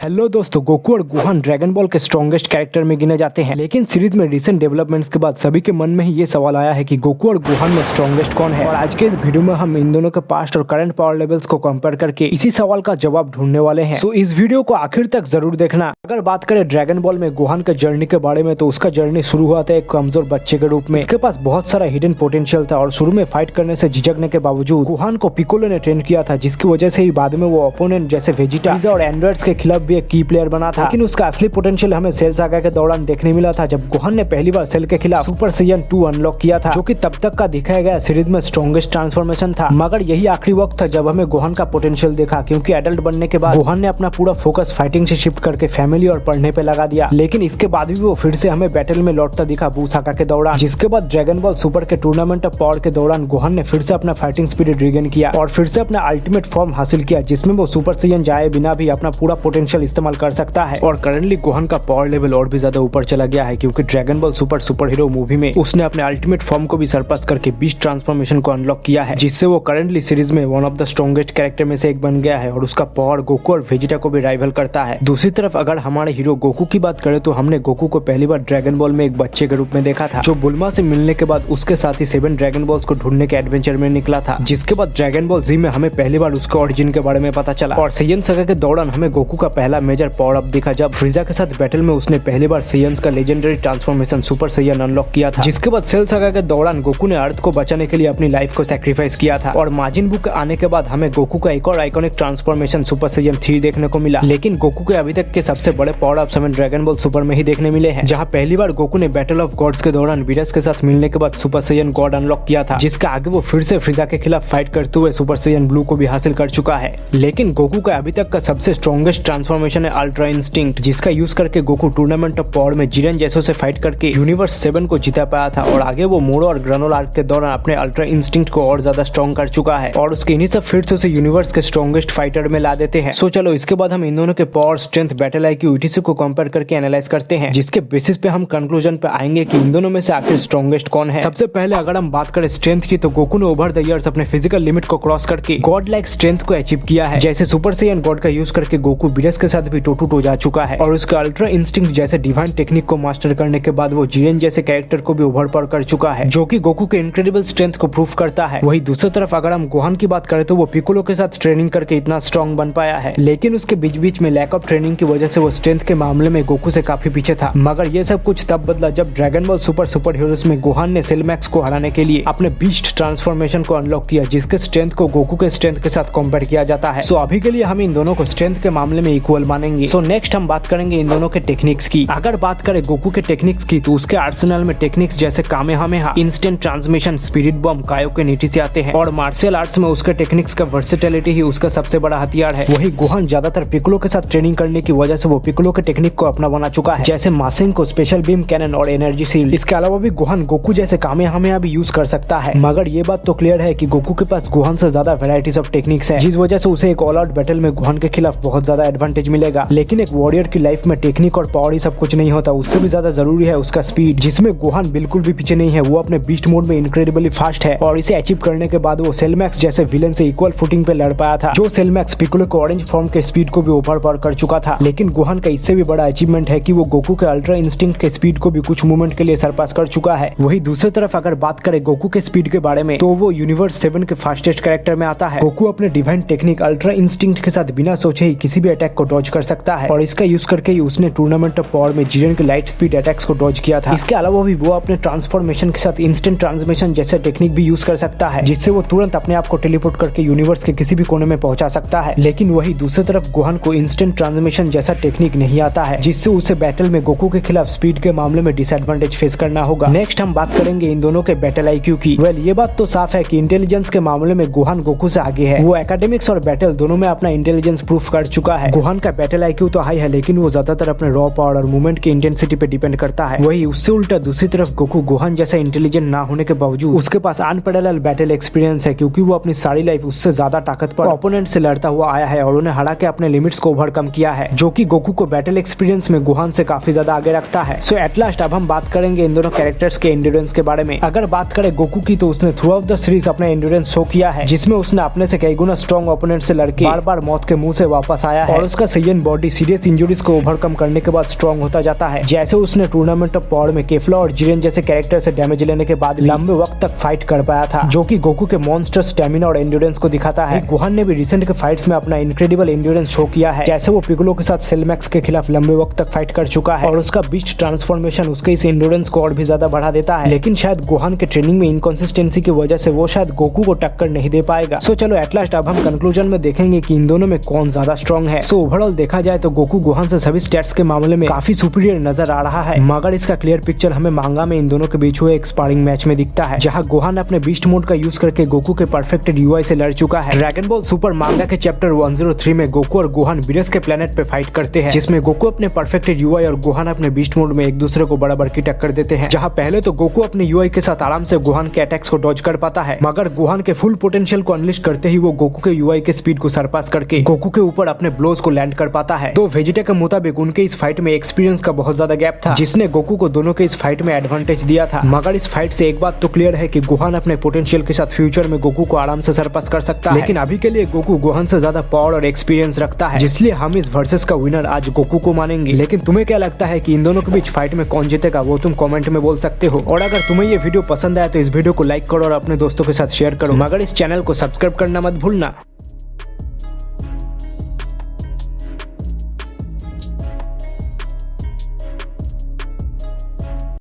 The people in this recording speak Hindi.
हेलो दोस्तों, गोकू और गोहान ड्रैगन बॉल के स्ट्रॉन्गेस्ट कैरेक्टर में गिने जाते हैं। लेकिन सीरीज में रिसेंट डेवलपमेंट्स के बाद सभी के मन में ही ये सवाल आया है कि गोकू और गोहान में स्ट्रॉन्गेस्ट कौन है। और आज के इस वीडियो में हम इन दोनों के पास्ट और करंट पावर लेवल्स को कंपेयर करके इसी सवाल का जवाब ढूंढने वाले हैं। सो इस वीडियो को आखिर तक जरूर देखना। अगर बात करें ड्रैगन बॉल में गोहान के जर्नी के बारे में, तो उसका जर्नी शुरू हुआ था एक कमजोर बच्चे के रूप में। इसके पास बहुत सारा हिडन पोटेंशियल था और शुरू में फाइट करने से झिझकने के बावजूद गोहान को पिकोलो ने ट्रेन किया था, जिसकी वजह से ही बाद में वो ओपोनेंट जैसे वेजिटा और एंड्रॉइड्स के खिलाफ भी एक की प्लेयर बना था। लेकिन उसका असली पोटेंशियल हमें सेल सागा के दौरान देखने मिला था, जब गोहान ने पहली बार सेल के खिलाफ सुपर साइयन 2 अनलॉक किया था, जो कि तब तक का दिखाया गया सीरीज में स्ट्रॉन्गेस्ट ट्रांसफॉर्मेशन था। मगर यही आखिरी वक्त था जब हमें गोहान का पोटेंशियल देखा, क्योंकि एडल्ट बनने के बाद गोहान ने अपना पूरा फोकस फाइटिंग से शिफ्ट करके फैमिली और पढ़ने पे लगा दिया। लेकिन इसके बाद भी वो फिर से हमें बैटल में लौटता दिखा बू सागा के दौरान। जिसके बाद ड्रैगन बॉल सुपर के टूर्नामेंट ऑफ पावर के दौरान गोहान ने फिर से अपना फाइटिंग स्पिरिट रिगेन किया और फिर से अपना अल्टीमेट फॉर्म हासिल किया, जिसमें वो सुपर साइयन जाए बिना भी अपना पूरा पोटेंशियल इस्तेमाल कर सकता है। और करंटली गोहान का पावर लेवल और भी ज्यादा ऊपर चला गया है, क्योंकि dragon ball super hero movie में उसने अपने अल्टीमेट फॉर्म को भी सरपास करके बीस्ट ट्रांसफॉर्मेशन को अनलॉक किया है, जिससे वो करंटली सीरीज में one of the strongest character में से एक बन गया है और उसका पावर गोकू और वेजिटा को भी राइवल करता है। दूसरी तरफ अगर हमारे हीरो गोकू की बात करें, तो हमने गोकू को पहली बार ड्रैगन बॉल में एक बच्चे के रूप में देखा था, जो बुल्मा से मिलने के बाद उसके साथ ही 7 ड्रैगन बॉल्स को ढूंढने के एडवेंचर में निकला था। जिसके बाद ड्रैगन बॉल जी में हमें पहली बार उसके ओरिजिन के बारे में पता चला। और साइयन सागा के दौरान हमें गोकू का पहला मेजर पावर अप दिखा, जब फ्रीजा के साथ बैटल में उसने पहली बार साइयन्स का लेजेंडरी ट्रांसफॉर्मेशन सुपर साइयन अनलॉक किया था। जिसके बाद सेल सागा के दौरान गोकू ने अर्थ को बचाने के लिए अपनी लाइफ को सैक्रिफाइस किया था। और माजिन बू के आने के बाद हमें गोकू का एक और आइकॉनिक ट्रांसफॉर्मेशन सुपर साइयन 3 देखने को मिला। लेकिन गोकू के अभी तक के सबसे बड़े पावर अप्स हमें ड्रैगन बॉल सुपर में ही देखने मिले हैं, जहाँ पहली बार गोकू ने बैटल ऑफ गॉड्स के दौरान वीरस के साथ मिलने के बाद सुपर साइयन गॉड अनलॉक किया था, जिसका आगे वो फिर से फ्रीजा के खिलाफ फाइट करते हुए सुपर साइयन ब्लू को भी हासिल कर चुका है। लेकिन गोकू का अभी तक का सबसे स्ट्रॉन्गेस्ट ट्रांसफॉर्मेशन है अल्ट्रा इंस्टिंक्ट, जिसका यूज करके गोकू टूर्नामेंट ऑफ पावर में जिरेन जैसों से फाइट करके यूनिवर्स 7 को जिता पाया था। और आगे वो मोरो और ग्रेनोल आर्क के दौरान अपने अल्ट्रा इंस्टिंक्ट को और ज्यादा स्ट्रॉन्ग कर चुका है और उसके इन्हीं सब फिर से उसे यूनिवर्स के स्ट्रॉन्गेस्ट फाइटर में ला देते हैं। सो चलो इसके बाद हम इन दोनों के power, strength, battle IQ, etc को कंपेयर करके एनालाइज करते हैं, जिसके बेसिस पे हम कंक्लूजन पे आएंगे कि इन दोनों में से आखिर स्ट्रॉन्गेस्ट कौन है। सबसे पहले अगर हम बात करें स्ट्रेंथ की, तो गोकू ने ओवर द इयर्स अपने फिजिकल लिमिट को क्रॉस करके गॉड लाइक स्ट्रेंथ को अचीव किया है। जैसे सुपर साइयन गॉड का यूज करके गोकू वीरस के साथ भी टो टू टो जा चुका है और उसके अल्ट्रा इंस्टिंक्ट जैसे डिवाइन टेक्निक को मास्टर करने के बाद वो जिरेन जैसे कैरेक्टर को भी ओवरपावर कर चुका है, जो कि गोकू के इनक्रेडिबल स्ट्रेंथ को प्रूफ करता है। वही दूसरी तरफ अगर हम गोहान की बात करें, तो वो पिकोलो के साथ ट्रेनिंग करके इतना स्ट्रॉन्ग बन पाया है, लेकिन उसके बीच बीच में लैक ऑफ ट्रेनिंग की वजह से वो स्ट्रेंथ के मामले में गोकू से काफी पीछे था। मगर ये सब कुछ तब बदला जब ड्रैगन बॉल सुपर हीरोज में गोहान ने सेल मैक्स को हराने के लिए अपने बीस्ट ट्रांसफॉर्मेशन को अनलॉक किया, जिसके स्ट्रेंथ को गोकू के स्ट्रेंथ के साथ कंपेयर किया जाता है। सो अभी के लिए हम इन दोनों को स्ट्रेंथ के मामले में इक्वल मानेंगे। सो नेक्स्ट हम बात करेंगे इन दोनों के टेक्निक्स की। अगर बात करें गोकू के टेक्निक्स की, तो उसके आर्सेनल में टेक्निक्स जैसे कामेहामेहा, इंस्टेंट ट्रांसमिशन, स्पिरिट बम, कायोकेन, ईटीसी आते हैं। और मार्शल आर्ट्स में उसके टेक्निक्स का वर्सेटिलिटी ही उसका सबसे बड़ा हथियार है। वही गोहान ज्यादातर पिकोलो के साथ ट्रेनिंग करने की वजह से वो पिकोलो के टेक्निक को अपना बना चुका है, जैसे मासिंग को, स्पेशल बीम कैनन और एनर्जी शील्ड। इसके अलावा भी गोहान गोकू जैसे कामेहामेहा भी यूज कर सकता है। मगर ये बात तो क्लियर है कि गोकू के पास गोहान से ज्यादा वैरायटीज ऑफ टेक्निक्स है, जिस वजह से उसे एक ऑल आउट बैटल में गोहान के खिलाफ बहुत ज्यादा एडवांटेज मिलेगा। लेकिन एक वॉरियर की लाइफ में टेक्निक और पावर ही सब कुछ नहीं होता, उससे भी ज्यादा जरूरी है उसका स्पीड, जिसमें गोहान बिल्कुल भी पीछे नहीं है। वो अपने बीस्ट मोड में इनक्रेडिबली फास्ट है और इसे अचीव करने के बाद वो सेल मैक्स जैसे विलन से इक्वल फुटिंग पे लड़ पाया था, जो सेल मैक्स पिकोलो के ऑरेंज फॉर्म के स्पीड को भी ओवरपावर कर चुका था। लेकिन गोहान का इससे भी बड़ा अचीवमेंट है कि वो गोकू के अल्ट्रा इंस्टिंक्ट के स्पीड को भी कुछ मोमेंट के लिए सरपास कर चुका है। वही दूसरी तरफ अगर बात करें गोकू के स्पीड के बारे में, तो वो यूनिवर्स 7 के फास्टेस्ट कैरेक्टर में आता है। गोकू अपने डिवाइन टेक्निक अल्ट्रा इंस्टिंक्ट के साथ बिना सोचे ही किसी भी अटैक को डॉज कर सकता है और इसका यूज करके ही उसने टूर्नामेंट ऑफ पावर में जिरेन के लाइट स्पीड अटैक्स को डॉज किया था। इसके अलावा भी वो अपने ट्रांसफॉर्मेशन के साथ इंस्टेंट ट्रांसमिशन जैसे टेक्निक भी यूज कर सकता है, जिससे वो तुरंत अपने आप को टेलीपोर्ट करके यूनिवर्स के किसी भी कोने में पहुंचा सकता है। लेकिन वही दूसरी तरफ गोहान को इंस्टेंट ट्रांसमिशन जैसा टेक्निक नहीं आता है, जिससे उसे बैटल में गोकू के खिलाफ स्पीड के मामले में डिसएडवांटेज फेस करना होगा। नेक्स्ट हम बात करेंगे इन दोनों के बैटल आईक्यू की। ये बात तो साफ है कि इंटेलिजेंस के मामले में गोहान गोकू से आगे है। वो एकेडमिक्स और बैटल दोनों में अपना इंटेलिजेंस प्रूफ कर चुका है। गोहान का बैटल आईक्यू तो हाई है, लेकिन वो ज्यादातर अपने रॉ पावर और मूवमेंट की इंटेंसिटी पे डिपेंड करता है। वही उससे उल्टा दूसरी तरफ गोकू गोहान जैसा इंटेलिजेंट ना होने के बावजूद उसके पास अनपैरेलल बैटल एक्सपीरियंस है, क्योंकि वो अपनी सारी लाइफ उससे ज्यादा ताकतवर ओपोनेंट से लड़ता हुआ आया है और उन्हें हरा के अपने लिमिट्स को ओवरकम किया है, जो कि गोकू को बैटल एक्सपीरियंस में गोहान से काफी ज्यादा आगे रखता है। सो एट लास्ट अब हम बात करेंगे इन दोनों कैरेक्टर्स के एंड्योरेंस के बारे में। अगर बात करें गोकू की, तो उसने थ्रू आउट द सीरीज अपना एंड्योरेंस शो किया है, जिसमें उसने अपने से कई गुना स्ट्रॉन्ग ओपोनेंट से लड़के बार बार मौत के मुंह से वापस आया है और उसका सैयन बॉडी सीरियस इंजरीज को ओवरकम करने के बाद स्ट्रॉन्ग होता जाता है। जैसे उसने टूर्नामेंट ऑफ पावर में केफला और जिरेन जैसे कैरेक्टर से डैमेज लेने के बाद लंबे वक्त तक फाइट कर पाया था, जो कि गोकू के मॉन्स्टर स्टेमिना और एंड्योरेंस को दिखाता है। गोहान ने भी रिसेंट के फाइट्स में अपना इनक्रेडिबल एंड्योरेंस शो किया है। जैसे वो पिगलो के साथ सेलमैक्स के खिलाफ लंबे वक्त तक फाइट कर चुका है और उसका बीस्ट ट्रांसफॉर्मेशन उसके इस एंड्योरेंस को और भी ज्यादा बढ़ा देता है। लेकिन शायद गोहान के ट्रेनिंग में इनकंसिस्टेंसी की वजह से वो शायद गोकू को टक्कर नहीं दे पाएगा। सो चलो एट लास्ट अब हम कंक्लूजन में देखेंगे कि इन दोनों में कौन ज्यादा स्ट्रॉन्ग है। सो ओवरऑल देखा जाए तो गोकू गोहान से सभी स्टैट्स के मामले में काफी सुपीरियर नजर आ रहा है, मगर इसका क्लियर पिक्चर हमें मांगा में इन दोनों के बीच हुए एक स्पारिंग मैच में दिखता है, जहां गोहान अपने बीस्ट मोड का यूज करके गोकू के परफेक्टेड यूआई से लड़ चुका है। ड्रैगन बॉल सुपर मांगा के चैप्टर 103 में गोकू और गोहान बीरस के प्लेनेट पे फाइट करते हैं, जिसमें गोकू अपने परफेक्टेड यूआई और गोहान अपने बीस्ट मोड में एक दूसरे को बराबर की टक्कर देते हैं। जहां पहले तो गोकू अपने यूआई के साथ आराम से गोहान के अटैक्स को डॉज कर पाता है, मगर गोहान के फुल पोटेंशियल को अनलिश करते ही वो गोकू के यूआई के स्पीड को सरपास करके गोकू के ऊपर अपने ब्लोज को लैंड कर पाता है। तो वेजिटा के मुताबिक उनके इस फाइट में एक्सपीरियंस का बहुत ज्यादा गैप था, जिसने गोकू को दोनों के इस फाइट में एडवांटेज दिया था। मगर इस फाइट से एक बात तो क्लियर है कि गोहान अपने पोटेंशियल के साथ फ्यूचर में गोकू को आराम से सरपास कर सकता है, लेकिन अभी के लिए गोकू गोहान से ज्यादा पावर और एक्सपीरियंस रखता है, जिसलिए हम इस वर्सेस का विनर आज गोकू को मानेंगे। लेकिन तुम्हें क्या लगता है कि इन दोनों के बीच फाइट में कौन जीतेगा, वो तुम कमेंट में बोल सकते हो। और अगर तुम्हें ये वीडियो पसंद आया तो इस वीडियो को लाइक करो और अपने दोस्तों के साथ शेयर करो, मगर इस चैनल को सब्सक्राइब करना मत भूलना।